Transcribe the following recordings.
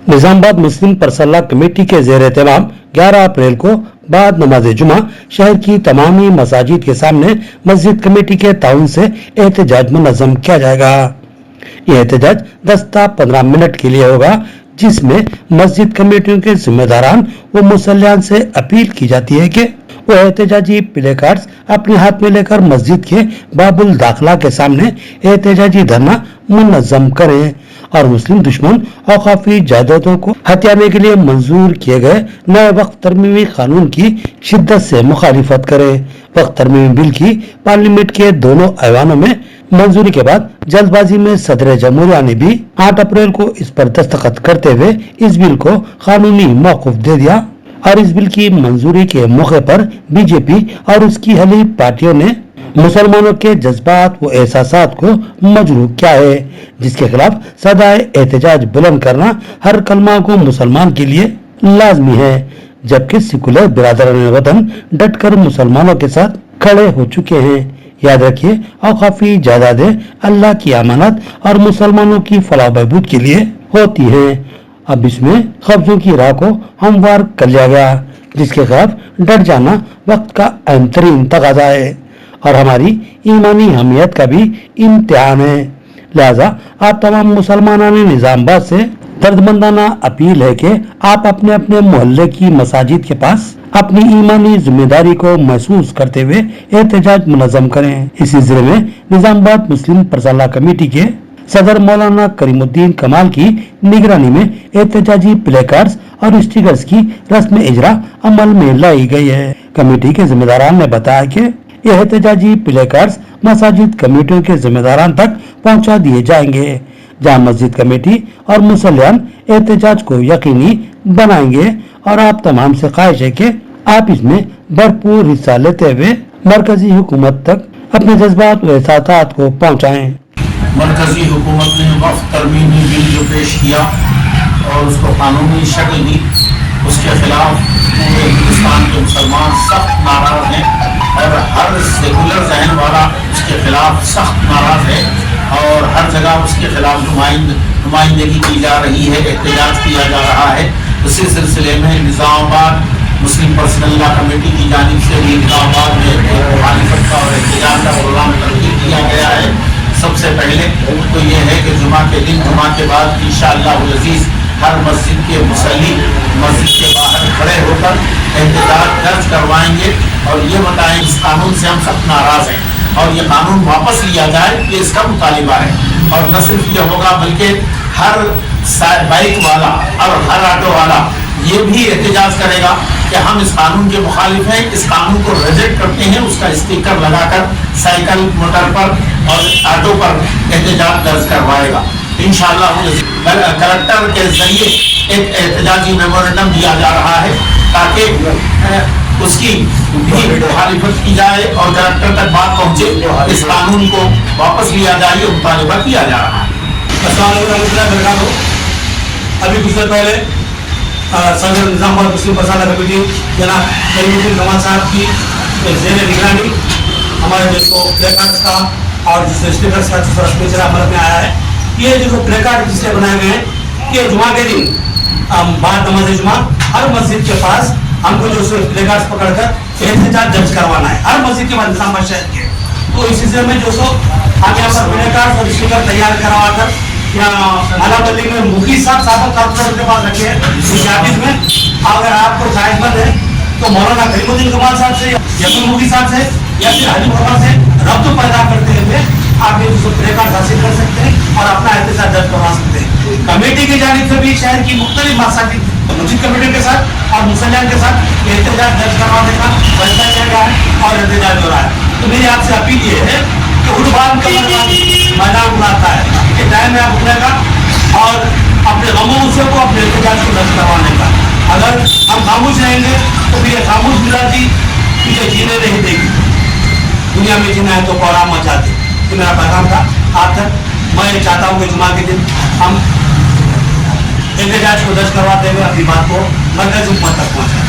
निजामाबाद मुस्लिम परसल्ला committee के ज़ेर एहतमाम 11 अप्रैल को बाद नमाज जुमा शहर की तमामी मसाजिद के सामने मस्जिद कमेटी के ताउन से एहतजाज मुनज़्ज़म किया जाएगा। यह एहतजाज 10 से 15 मिनट के लिए होगा, जिसमें मस्जिद कमेटियों के जिम्मेदारान व मुसल्लियान से अपील की जाती है कि वो एहतजाजी प्ले कार्ड्स अपने हाथ में लेकर मस्जिद के बाबुल दाखिला के सामने एहतजाजी धरना मुनज़्ज़म करें और मुस्लिम दुश्मन औकाफी जायदादों को हथियाने के लिए मंजूर किए गए नए वक्फ तरमीमी कानून की शिद्दत से मुखालिफत करें। वक्फ तरमीमी बिल की पार्लियामेंट के दोनों ऐवानों में मंजूरी के बाद जल्दबाजी में सदर जमहूरिया ने भी 8 अप्रैल को इस पर दस्तखत करते हुए इस बिल को कानूनी मौकूफ दे दिया और इस बिल की मंजूरी के मौके पर बीजेपी और उसकी हलीफ पार्टियों ने मुसलमानों के जज्बात व एहसासात को मजरूह किया है, जिसके खिलाफ सदाए एहतजाज बुलंद करना हर कलमा को मुसलमान के लिए लाजमी है, जबकि सेकुलर बिरादरान वतन डटकर मुसलमानों के साथ खड़े हो चुके हैं। याद रखिए, औकाफी जायदादें अल्लाह की अमानत और मुसलमानों की फलाह बहबूद के लिए होती है। अब इसमें कब्जों की राह को हमवार कर लिया गया, जिसके खिलाफ डट जाना वक्त का अहम तरीन तकाजा है और हमारी ईमानी हमियत का भी इम्तिहान है। लिहाजा आप तमाम मुसलमानों ने निजामाबाद से दर्दमंदाना अपील है कि आप अपने अपने मोहल्ले की मसाजिद के पास अपनी ईमानी जिम्मेदारी को महसूस करते हुए एहतजाज मुनज़्ज़म करें। इसी जिले में निजामाबाद मुस्लिम परसल्ला कमेटी के सदर मौलाना करीमुद्दीन कमाल की निगरानी में एहतजाजी प्ले कार्ड्स और स्टिकर्स की रस्म इजरा अमल में लाई गई है। कमेटी के जिम्मेदारान ने बताया कि यह एहतजाजी प्ले कार्ड्स मसाजिद कमेटियों के जिम्मेदारान तक पहुंचा दिए जाएंगे, जहां मस्जिद कमेटी और मुसल्लियान एहतजाज को यकीनी बनाएंगे और आप तमाम से ख्वाहिश है कि आप इसमें भरपूर हिस्सा लेते हुए मरकजी हुकूमत तक अपने जज्बात व एहसासात को पहुंचाएं। मरकजी हुकूमत ने वक्फ तरमीमी बिल जो पेश किया और उसको कानूनी शक्ल दी, उसके खिलाफ पूरे हिंदुस्तान के मुसलमान सख्त नाराज हैं और हर सेकुलर जहन वाला उसके खिलाफ सख्त नाराज है और हर जगह उसके खिलाफ नुमाइंदगी की जा रही है, एहतजाज किया जा रहा है। उसी सिलसिले में निजामाबाद मुस्लिम परसल्ला कमेटी की जानिब से भी निजामाबाद में मुखालिफत का और एहतजाज का प्रोग्राम तरतीब किया गया है। सबसे पहले तो ये है कि जुमा के दिन, जुमा के बाद इंशाअल्लाह अज़ीज़ हर मस्जिद के मुसल्ली मस्जिद के बाहर खड़े होकर एहतजाज दर्ज करवाएंगे और ये बताएं इस कानून से हम सब नाराज़ हैं और ये कानून वापस लिया जाए, ये इसका मुतालिबा है। और न सिर्फ ये होगा बल्कि हर बाइक वाला और हर ऑटो वाला ये भी एहतजाज करेगा कि हम इस कानून के मुखालिफ हैं, इस कानून को रिजेक्ट करते हैं, उसका स्टिकर लगाकर साइकिल, मोटर पर और ऑटो पर एहतजाज दर्ज करवाएगा। इंशाअल्लाह कलेक्टर के जरिए एक एहतजाजी मेमोरेंडम दिया जा रहा है ताकि उसकी भी मुखालिफत की जाए और कलेक्टर तक बात पहुँचे, इस कानून को वापस लिया जाए, ये मुतालिबा किया जा रहा है। अभी कुछ देर पहले सदर निजामाबाद मुस्लिम परसल्ला कमेटी जनाब करीमुद्दीन कमाल साहब की ज़ेर निगरानी हमारे जो प्ले कार्ड्स का और जिस स्टिकर्स का जिस रस्म इजरा अमल में आया है, ये जो प्ले कार्ड जिससे बनाए गए हैं कि जुमा के दिन बाद नमाज जुमा हर मस्जिद के पास हमको जो प्ले कार्ड्स पकड़कर एहतजाज दर्ज करवाना है, हर मस्जिद के बाद निजामाबाद शहर के। तो इस सिलसिले में जो हम यहाँ पर प्ले कार्ड और स्टिकर तैयार करवा कर यहाँ मालावली में मुखी साहब कारपोरेटर के पास रखे हैं इस ऑफिस में। अगर आपको जायजमंद है तो मौलाना करीमुद्दीन कमाल साहब से या मुखी साहब से या फिर हाजी मोहम्मद से रब्त पैदा करते हुए आप ये प्ले कार्ड हासिल कर सकते हैं और अपना एहतजाज दर्ज करवा सकते हैं। कमेटी की जानिब से भी शहर की मुख्तलिफ मसाजिद मस्जिद कमेटी के साथ और मुसल्लियान के साथ एहतजाज दर्ज करवाने का फैसला किया गया है और एहतजाज हो रहा है। तो मेरी आपसे अपील ये है कि उर्बान मैदान बुलाता है कि टाइम है आप उठने का और अपने गमों से को अपने एहतजाज को दर्ज करवाने का। अगर हम खामोश रहेंगे तो फिर ये खामोश मिजाजी तुझे जीने नहीं देगी, दुनिया में जीना है तो कोहराम मचा दे। तो मेरा पैगाम था आप तक। मैं चाहता हूँ कि जुमा के दिन हम एहतजाज को दर्ज करवाते हुए अपनी बात को मरकज़ी हुकूमत तक पहुँचाएं।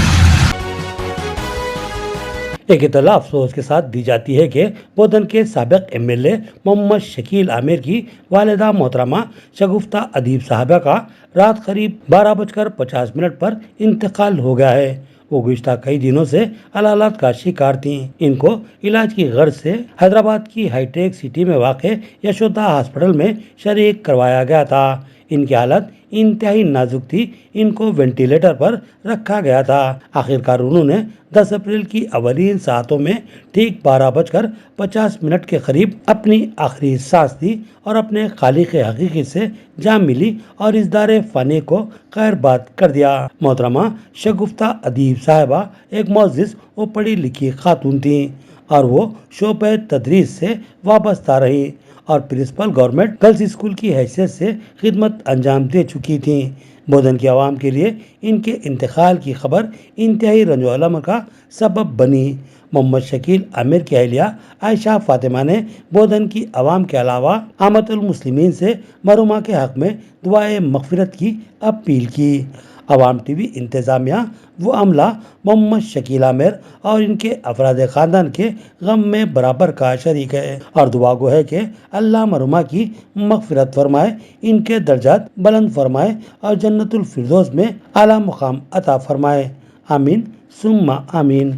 ایک اطلاع افسوس کے ساتھ دی جاتی ہے کہ بودن کے سابق MLA محمد شکیل عامر کی والدہ محترمہ شگفتہ ادیب صاحبہ کا رات قریب 12:50 پر انتقال ہو گیا ہے۔ وہ گزشتہ کئی دنوں سے علالات کا شکار تھیں۔ ان کو علاج کی غرض سے حیدرآباد کی ہائی ٹیک سٹی میں واقع یشودا ہاسپٹل میں شریک کروایا گیا تھا۔ ان کی حالت انتہائی نازک تھی، ان کو وینٹیلیٹر پر رکھا گیا تھا۔ آخرکار انہوں نے 10 اپریل کی اولین ساعتوں میں ٹھیک 12:50 کے قریب اپنی آخری سانس دی اور اپنے خالق حقیقی سے جان ملی اور اس دار فانی کو خیر باد کر دیا۔ محترمہ شگفتہ ادیب صاحبہ ایک معزز و پڑھی لکھی خاتون تھیں اور وہ شعبہ تدریس سے وابستہ رہی اور پرنسپل گورنمنٹ گرلز اسکول کی حیثیت سے خدمت انجام دے چکی تھیں۔ بودن کی عوام کے لیے ان کے انتقال کی خبر انتہائی رنج و الم کا سبب بنی۔ محمد شکیل عامر کی اہلیہ عائشہ فاطمہ نے بودن کی عوام کے علاوہ عامۃ المسلمین سے مرحومہ کے حق میں دعائے مغفرت کی اپیل کی۔ عوام ٹی وی انتظامیہ و عملہ محمد شکیل عامر اور ان کے افراد خاندان کے غم میں برابر کا شریک ہے اور دعا گو ہے کہ اللہ مرحومہ کی مغفرت فرمائے، ان کے درجات بلند فرمائے اور جنت الفردوس میں اعلیٰ مقام عطا فرمائے۔ آمین ثم آمین۔